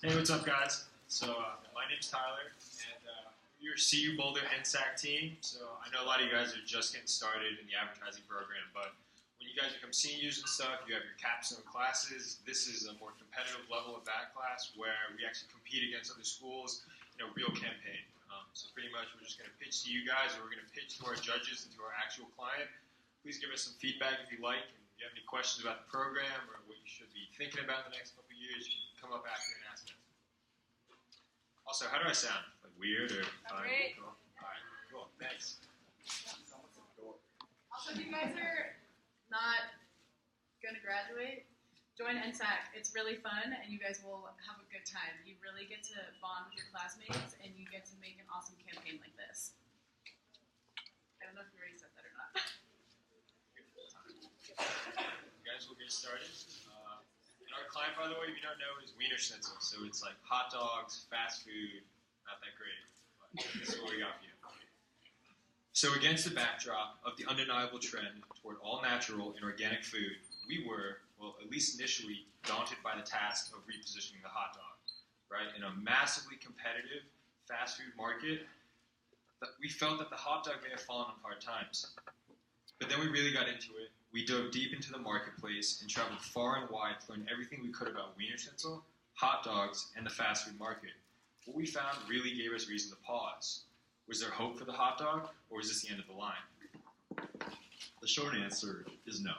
Hey, what's up, guys? So, my name's Tyler, and we're your CU Boulder NSAC team. So, I know a lot of you guys are just getting started in the advertising program, but when you guys become seniors and stuff, you have your capstone classes. This is a more competitive level of that class where we actually compete against other schools in a real campaign. So, pretty much, we're just going to pitch to you guys, or we're going to pitch to our judges and to our actual client. Please give us some feedback if you like. And if you have any questions about the program or what you should be thinking about in the next couple of years, you can come up after and ask them. Also, how do I sound? Like weird or fine? Great. Cool. All right, cool. Thanks. Also, if you guys are not going to graduate, join NSAC. It's really fun, and you guys will have a good time. You really get to bond with your classmates, and you get to make an awesome campaign like this. I don't know if you already said that or not. You guys will get started. And our client, by the way, if you don't know, is Wiener Schnitzel. So it's like hot dogs, fast food, not that great. But this is what we got for you. So against the backdrop of the undeniable trend toward all-natural and organic food, we were, well, at least initially, daunted by the task of repositioning the hot dog. Right? In a massively competitive fast food market, we felt that the hot dog may have fallen on hard times. But then we really got into it. We dove deep into the marketplace and traveled far and wide to learn everything we could about Wiener Schnitzel, hot dogs, and the fast food market. What we found really gave us reason to pause. Was there hope for the hot dog, or was this the end of the line? The short answer is no.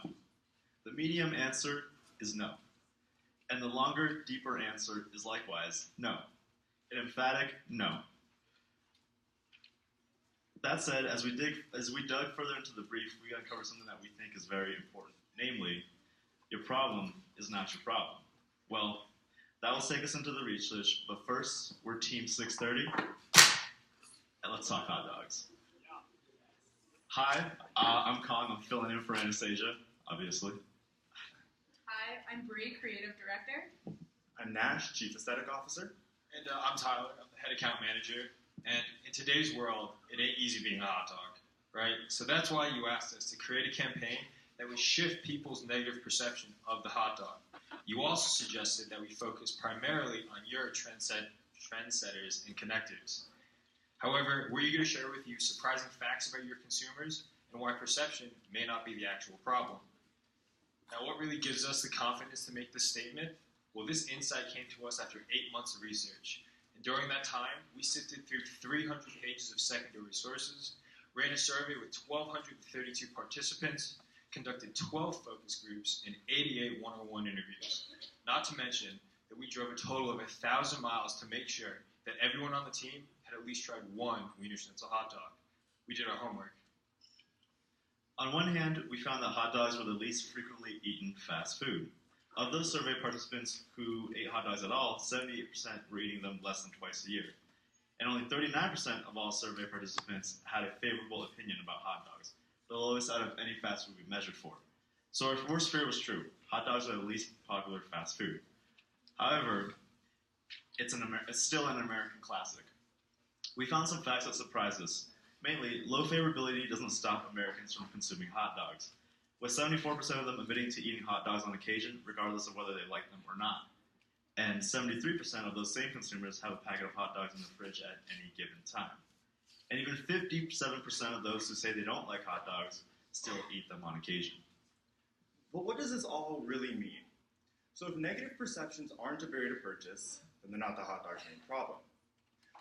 The medium answer is no. And the longer, deeper answer is likewise no. An emphatic no. That said, as we dug further into the brief, we uncovered something that we think is very important. Namely, your problem is not your problem. Well, that will take us into the research, but first, we're Team 630, and let's talk hot dogs. Hi, I'm Kong. I'm filling in for Anastasia, obviously. Hi, I'm Bree, Creative Director. I'm Nash, Chief Aesthetic Officer. And I'm Tyler. I'm the Head Account Manager. And in today's world, it ain't easy being a hot dog, right? So that's why you asked us to create a campaign that would shift people's negative perception of the hot dog. You also suggested that we focus primarily on your trendsetters and connectors. However, we're eager to share with you surprising facts about your consumers and why perception may not be the actual problem. Now, what really gives us the confidence to make this statement? Well, this insight came to us after 8 months of research. And during that time, we sifted through 300 pages of secondary sources, ran a survey with 1,232 participants, conducted 12 focus groups, and 88 one-on-one interviews. Not to mention that we drove a total of 1,000 miles to make sure that everyone on the team had at least tried one Wiener Schnitzel hot dog. We did our homework. On one hand, we found that hot dogs were the least frequently eaten fast food. Of those survey participants who ate hot dogs at all, 78% were eating them less than twice a year. And only 39% of all survey participants had a favorable opinion about hot dogs, the lowest out of any fast food we measured for. So our worst fear was true. Hot dogs are the least popular fast food. However, it's still an American classic. We found some facts that surprised us. Mainly, low favorability doesn't stop Americans from consuming hot dogs, with 74% of them admitting to eating hot dogs on occasion, regardless of whether they like them or not. And 73% of those same consumers have a packet of hot dogs in the fridge at any given time. And even 57% of those who say they don't like hot dogs still eat them on occasion. But what does this all really mean? So if negative perceptions aren't a barrier to purchase, then they're not the hot dog's main problem.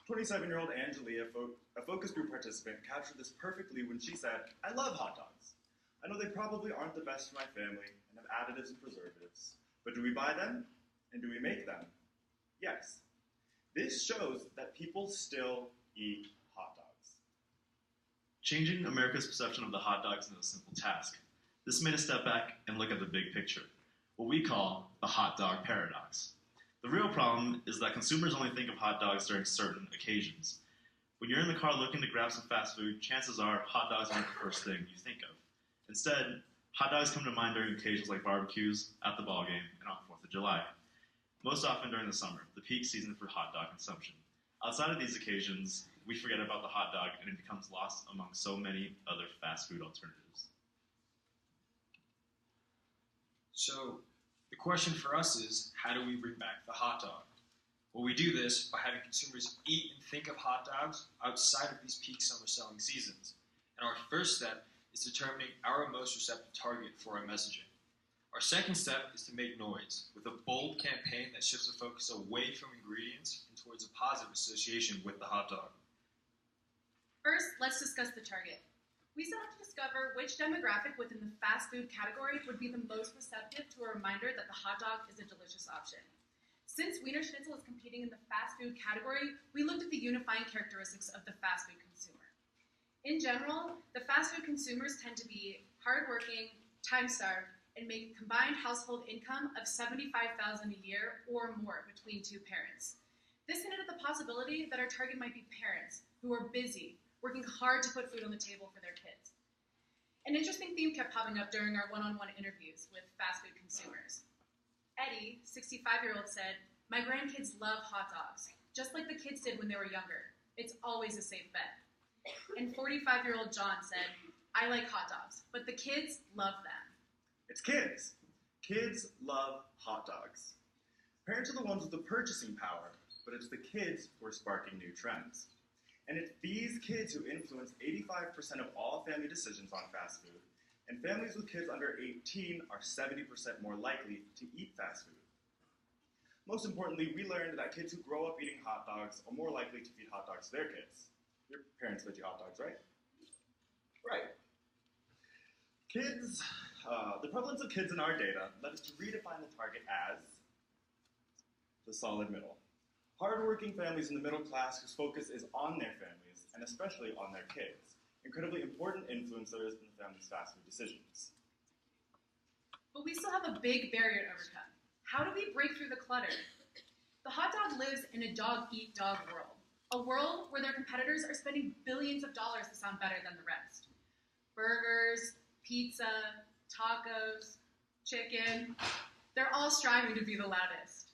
27-year-old Angelia, a focus group participant, captured this perfectly when she said, "I love hot dogs. I know they probably aren't the best for my family and have additives and preservatives, but do we buy them and do we make them? Yes." This shows that people still eat hot dogs. Changing America's perception of the hot dog is a simple task. This made us step back and look at the big picture, what we call the hot dog paradox. The real problem is that consumers only think of hot dogs during certain occasions. When you're in the car looking to grab some fast food, chances are hot dogs aren't the first thing you think of. Instead, hot dogs come to mind during occasions like barbecues, at the ball game, and on 4th of July. Most often during the summer, the peak season for hot dog consumption. Outside of these occasions, we forget about the hot dog and it becomes lost among so many other fast food alternatives. So the question for us is, how do we bring back the hot dog? Well, we do this by having consumers eat and think of hot dogs outside of these peak summer selling seasons. And our first step is determining our most receptive target for our messaging. Our second step is to make noise with a bold campaign that shifts the focus away from ingredients and towards a positive association with the hot dog. First, let's discuss the target. We set out to discover which demographic within the fast food category would be the most receptive to a reminder that the hot dog is a delicious option. Since Wiener Schnitzel is competing in the fast food category, we looked at the unifying characteristics of the fast food consumer. In general, the fast food consumers tend to be hardworking, time-starved, and make a combined household income of $75,000 a year or more between two parents. This hinted at the possibility that our target might be parents who are busy, working hard to put food on the table for their kids. An interesting theme kept popping up during our one-on-one interviews with fast food consumers. Eddie, 65-year-old, said, "My grandkids love hot dogs, just like the kids did when they were younger. It's always a safe bet." And 45-year-old John said, "I like hot dogs, but the kids love them." It's kids. Kids love hot dogs. Parents are the ones with the purchasing power, but it's the kids who are sparking new trends. And it's these kids who influence 85% of all family decisions on fast food, and families with kids under 18 are 70% more likely to eat fast food. Most importantly, we learned that kids who grow up eating hot dogs are more likely to feed hot dogs to their kids. Your parents fed you hot dogs, right? Right. The prevalence of kids in our data led us to redefine the target as the solid middle. Hardworking families in the middle class whose focus is on their families, and especially on their kids. Incredibly important influencers in the family's fast food decisions. But we still have a big barrier to overcome. How do we break through the clutter? The hot dog lives in a dog-eat-dog world, a world where their competitors are spending billions of dollars to sound better than the rest. Burgers, pizza, tacos, chicken, they're all striving to be the loudest.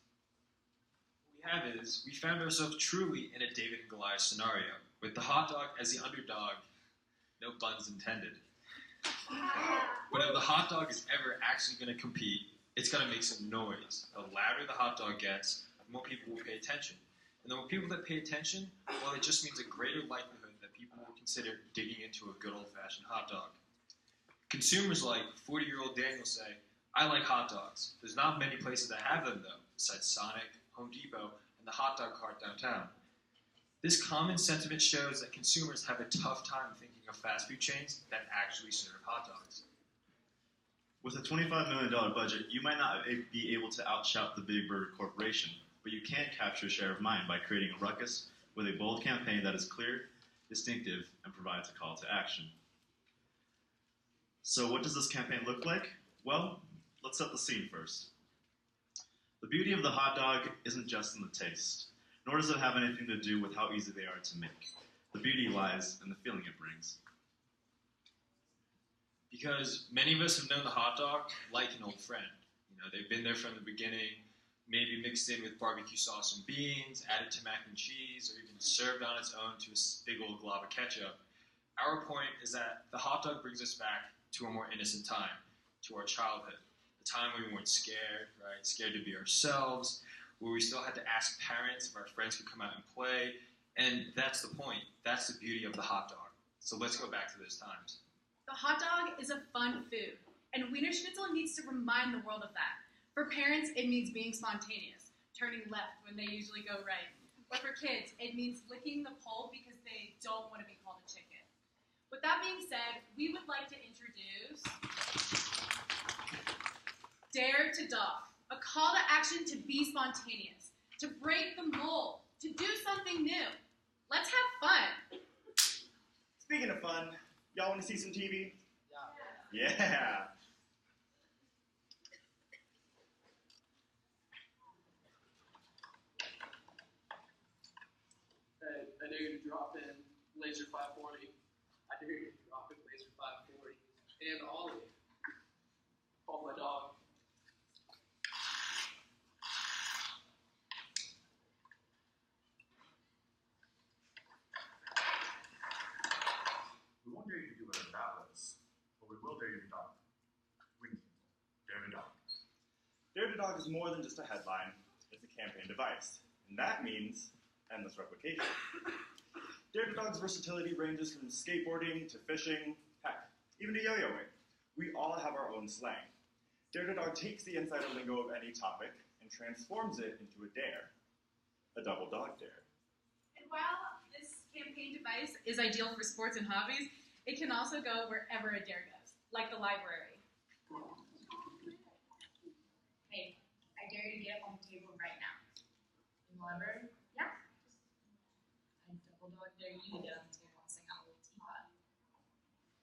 What we have is, we found ourselves truly in a David and Goliath scenario, with the hot dog as the underdog, no buns intended. But if the hot dog is ever actually going to compete, it's going to make some noise. The louder the hot dog gets, the more people will pay attention. And the more people that pay attention, well, it just means a greater likelihood that people will consider digging into a good old-fashioned hot dog. Consumers like 40-year-old Daniel say, "I like hot dogs. There's not many places that have them, though, besides Sonic, Home Depot, and the hot dog cart downtown." This common sentiment shows that consumers have a tough time thinking of fast food chains that actually serve hot dogs. With a $25 million budget, you might not be able to outshout the Big Burger Corporation, but you can capture a share of mind by creating a ruckus with a bold campaign that is clear, distinctive, and provides a call to action. So what does this campaign look like? Well, let's set the scene first. The beauty of the hot dog isn't just in the taste, nor does it have anything to do with how easy they are to make. The beauty lies in the feeling it brings. Because many of us have known the hot dog like an old friend. You know, they've been there from the beginning, maybe mixed in with barbecue sauce and beans, added to mac and cheese, or even served on its own to a big old glob of ketchup. Our point is that the hot dog brings us back to a more innocent time, to our childhood, the time when we weren't scared, right? Scared to be ourselves, where we still had to ask parents if our friends could come out and play, and that's the point. That's the beauty of the hot dog. So let's go back to those times. The hot dog is a fun food, and Wiener Schnitzel needs to remind the world of that. For parents, it means being spontaneous, turning left when they usually go right. But for kids, it means licking the pole because they don't want to be called a chicken. With that being said, we would like to introduce Dare to Dog, a call to action to be spontaneous, to break the mold, to do something new. Let's have fun. Speaking of fun, y'all want to see some TV? Yeah. I know you drop in Laser 540. I dare you to drop in Laser 540. And Ollie. Call my dog. We won't dare you to do whatever that was, but we will dare you to dog. Dare to dog. Dare to Dog is more than just a headline, it's a campaign device. And and that means endless replication. Dare to Dog's versatility ranges from skateboarding to fishing, heck, even to yo-yoing. We all have our own slang. Dare to Dog takes the insider lingo of any topic and transforms it into a dare, a double dog dare. And while this campaign device is ideal for sports and hobbies, it can also go wherever a dare goes, like the library. Hey, I dare you to get up on the table right now. In the library? Yeah. I double dog dare you to get on the table and sing out a little teapot.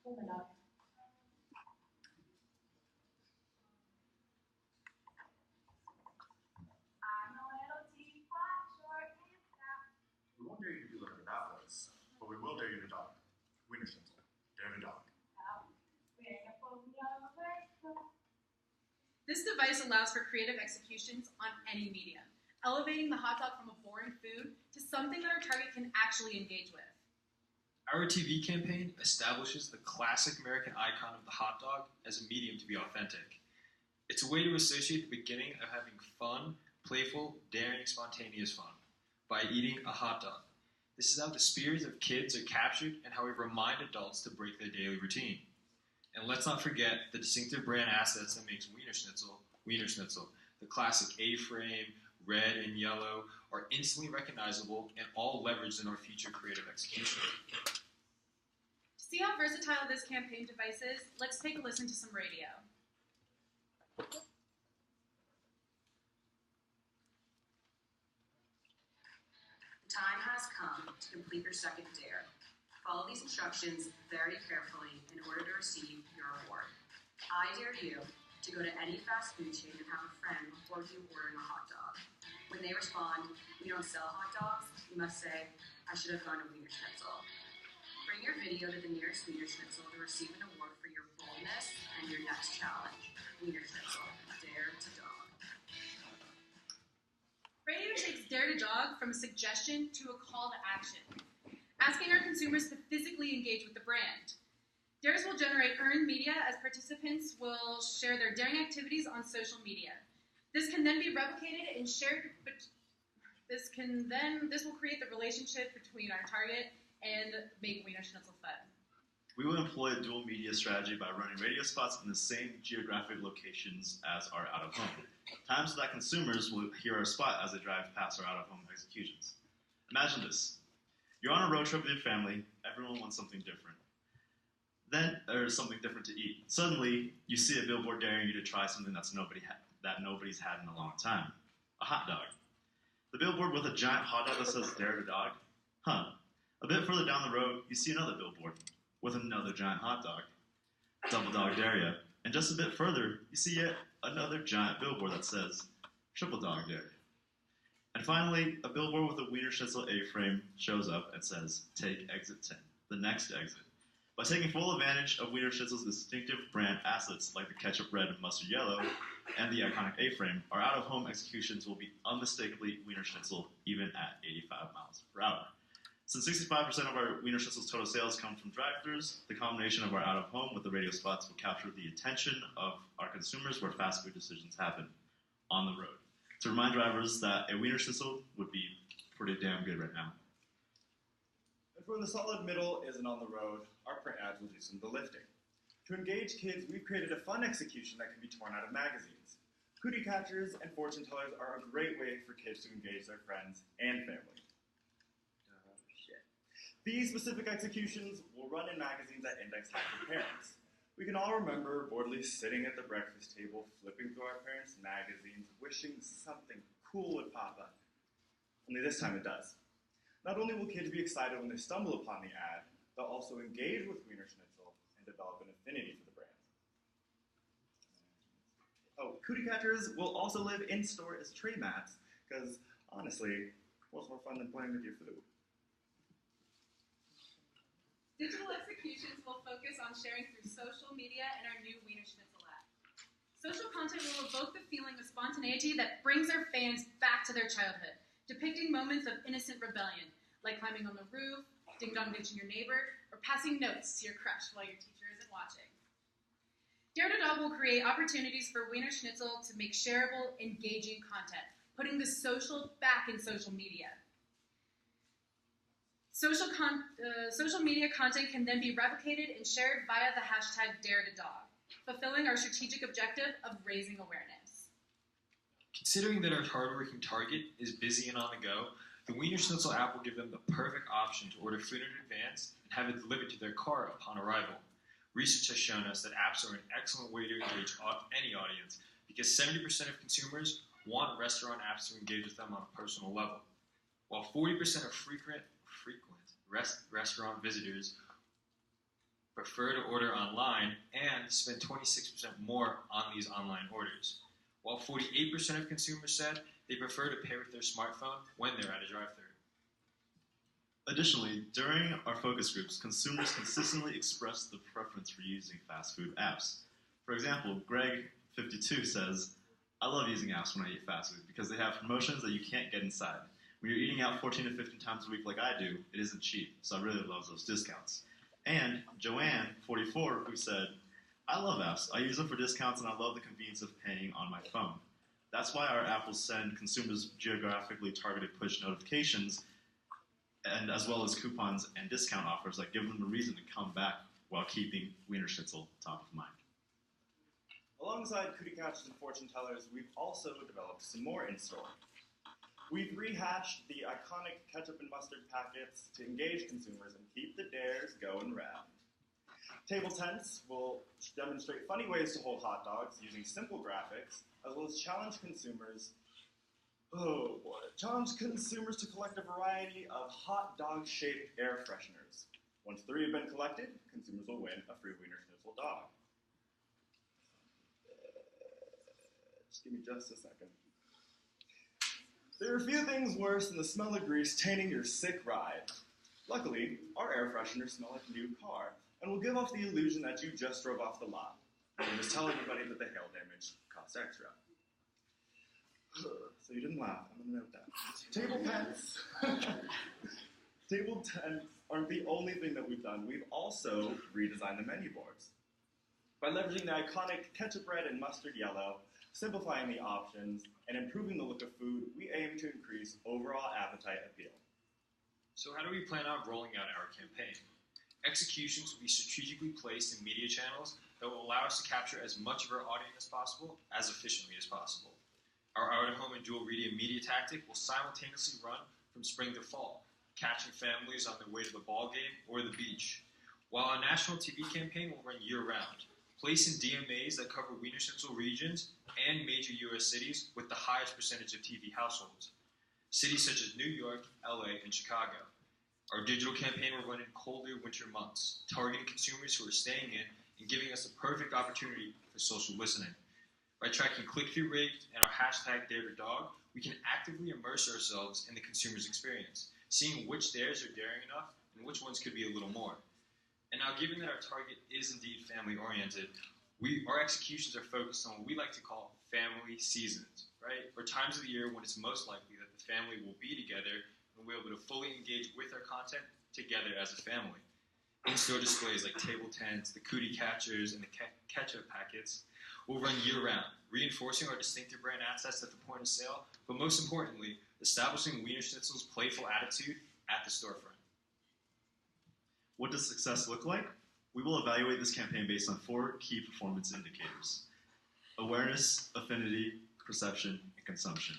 Open up. I'm a little teapot, short and stout. We won't dare you to do whatever that was, but we will dare you to dog. Wiener Schnitzel. Dare to dog. This device allows for creative executions on any medium, elevating the hot dog from a boring food to something that our target can actually engage with. Our TV campaign establishes the classic American icon of the hot dog as a medium to be authentic. It's a way to associate the beginning of having fun, playful, daring, spontaneous fun by eating a hot dog. This is how the spirits of kids are captured and how we remind adults to break their daily routine. And let's not forget the distinctive brand assets that makes Wiener Schnitzel, Wiener Schnitzel. The classic A-frame, red and yellow, are instantly recognizable and all leveraged in our future creative execution. To see how versatile this campaign device is, let's take a listen to some radio. The time has come to complete your second dare. Follow these instructions very carefully in order to receive your reward. I dare you to go to any fast food chain and have a friend report you ordering a hot dog. When they respond, "We don't sell hot dogs," you must say, "I should have gone to Wiener Schnitzel." Bring your video to the nearest Wiener Schnitzel to receive an award for your boldness and your next challenge. Wiener Schnitzel, dare to dog. Radio takes Dare to Dog from a suggestion to a call to action, asking our consumers to physically engage with the brand. Dares will generate earned media as participants will share their daring activities on social media. This can then be replicated and shared, but this will create the relationship between our target and make Wiener Schnitzel fun. We will employ a dual media strategy by running radio spots in the same geographic locations as our out-of-home. Times that consumers will hear our spot as they drive past our out-of-home executions. Imagine this. You're on a road trip with your family. Everyone wants something different. Then there's something different to eat. Suddenly, you see a billboard daring you to try something that nobody's had in a long time. A hot dog. The billboard with a giant hot dog that says Dare to Dog? Huh. A bit further down the road, you see another billboard with another giant hot dog. Double Dog Dare Ya. And just a bit further, you see yet another giant billboard that says Triple Dog Dare Ya. And finally, a billboard with a Wiener Schnitzel A-frame shows up and says, "Take exit 10, the next exit." By taking full advantage of Wiener Schnitzel's distinctive brand assets like the ketchup red and mustard yellow and the iconic A-frame, our out-of-home executions will be unmistakably Wiener Schnitzel even at 85 miles per hour. Since 65% of our Wiener Schnitzel's total sales come from drive-thrus, the combination of our out-of-home with the radio spots will capture the attention of our consumers where fast food decisions happen, on the road. To remind drivers that a Wiener Schnitzel would be pretty damn good right now. And when the solid middle isn't on the road, our print ads will do some of the lifting. To engage kids, we've created a fun execution that can be torn out of magazines. Cootie catchers and fortune tellers are a great way for kids to engage their friends and family. These specific executions will run in magazines that index high for parents. We can all remember boredly sitting at the breakfast table, flipping through our parents' magazines, wishing something cool would pop up. Only this time it does. Not only will kids be excited when they stumble upon the ad, they'll also engage with Wiener Schnitzel and develop an affinity for the brand. Oh, cootie catchers will also live in-store as tray mats, because honestly, what's more fun than playing with your food? Digital executions will focus on sharing through social media and our new Wiener Schnitzel app. Social content will evoke the feeling of spontaneity that brings our fans back to their childhood, depicting moments of innocent rebellion, like climbing on the roof, ding-dong ditching your neighbor, or passing notes to your crush while your teacher isn't watching. Dare to Dog will create opportunities for Wiener Schnitzel to make shareable, engaging content, putting the social back in social media. Social media content can then be replicated and shared via the hashtag #DareToDog, fulfilling our strategic objective of raising awareness. Considering that our hardworking target is busy and on the go, the Wiener Schnitzel app will give them the perfect option to order food in advance and have it delivered to their car upon arrival. Research has shown us that apps are an excellent way to engage any audience because 70% of consumers want restaurant apps to engage with them on a personal level, while 40% of frequent restaurant visitors prefer to order online and spend 26% more on these online orders, while 48% of consumers said they prefer to pay with their smartphone when they're at a drive-thru. Additionally, during our focus groups, consumers consistently express the preference for using fast food apps. For example, Greg52 says, "I love using apps when I eat fast food because they have promotions that you can't get inside. When you're eating out 14 to 15 times a week like I do, it isn't cheap, so I really love those discounts." And Joanne44, who said, "I love apps. I use them for discounts and I love the convenience of paying on my phone. That's why our app will send consumers geographically targeted push notifications and as well as coupons and discount offers that give them a reason to come back while keeping Wiener Schnitzel top of mind." Alongside cookie catchers and fortune tellers, we've also developed some more in store. We've rehashed the iconic ketchup and mustard packets to engage consumers and keep the dares going round. Table tents will demonstrate funny ways to hold hot dogs using simple graphics, as well as challenge consumers to collect a variety of hot dog-shaped air fresheners. Once 3 have been collected, consumers will win a free Wiener Schnitzel dog. Just give me just a second. There are a few things worse than the smell of grease tainting your sick ride. Luckily, our air fresheners smell like a new car and will give off the illusion that you just drove off the lot. You can just tell everybody that the hail damage cost extra. So you didn't laugh. I'm going to note that. Table tents aren't the only thing that we've done. We've also redesigned the menu boards. By leveraging the iconic ketchup red and mustard yellow, simplifying the options, and improving the look of food, we aim to increase overall appetite appeal. So how do we plan on rolling out our campaign? Executions will be strategically placed in media channels that will allow us to capture as much of our audience as possible, as efficiently as possible. Our out-of-home and dual media tactic will simultaneously run from spring to fall, catching families on their way to the ball game or the beach, while our national TV campaign will run year-round, placing DMAs that cover Wiener Schnitzel regions and major U.S. cities with the highest percentage of TV households, cities such as New York, LA, and Chicago. Our digital campaign will run in colder winter months, targeting consumers who are staying in and giving us the perfect opportunity for social listening. By tracking click-through rate and our hashtag #DareToDog, we can actively immerse ourselves in the consumer's experience, seeing which dares are daring enough and which ones could be a little more. And now, given that our target is indeed family-oriented, our executions are focused on what we like to call family seasons, right? Or times of the year when it's most likely that the family will be together and we'll be able to fully engage with our content together as a family. In-store displays like table tents, the cootie catchers, and the ketchup packets will run year-round, reinforcing our distinctive brand assets at the point of sale, but most importantly, establishing Wiener Schnitzel's playful attitude at the storefront. What does success look like? We will evaluate this campaign based on 4 key performance indicators: awareness, affinity, perception, and consumption.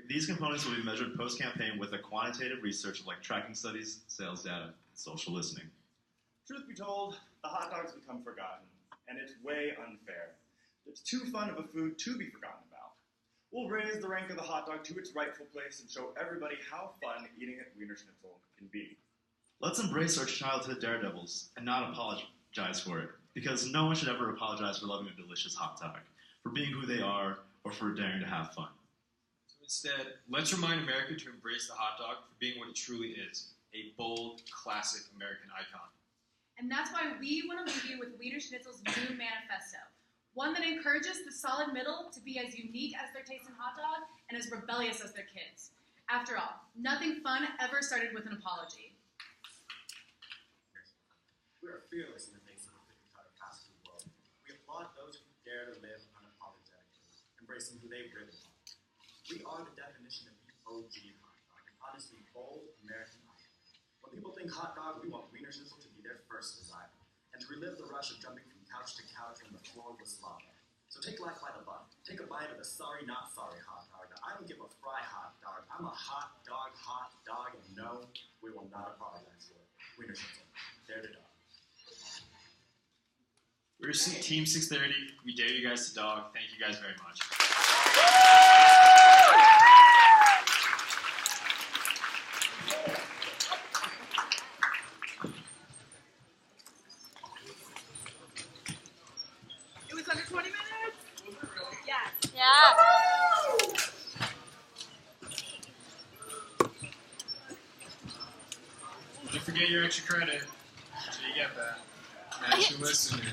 These components will be measured post-campaign with a quantitative research like tracking studies, sales data, and social listening. Truth be told, the hot dog's become forgotten, and it's way unfair. It's too fun of a food to be forgotten about. We'll raise the rank of the hot dog to its rightful place and show everybody how fun eating at Wiener Schnitzel can be. Let's embrace our childhood daredevils and not apologize for it, because no one should ever apologize for loving a delicious hot dog, for being who they are, or for daring to have fun. So instead, let's remind America to embrace the hot dog for being what it truly is, a bold, classic American icon. And that's why we want to leave you with Wiener Schnitzel's new manifesto, one that encourages the solid middle to be as unique as their tasting hot dog and as rebellious as their kids. After all, nothing fun ever started with an apology. We are fearless in the face of the cookie-cutter fast food world. We applaud those who dare to live unapologetically, embracing who they really are. We are the definition of the OG hot dog, an honestly bold American icon. When people think hot dog, we want Wiener Schnitzel to be their first desire, and to relive the rush of jumping from couch to couch when the floor was lava. So take life by the butt. Take a bite of the sorry not sorry hot dog. Now, I don't give a fry hot dog. I'm a hot dog, and no, we will not apologize for it. Wiener Schnitzel, dare to dog. We're Team 630. We dare you guys to dog. Thank you guys very much. It was under 20 minutes? Yes. Yeah. Don't forget your extra credit until you get that. Thanks for listening.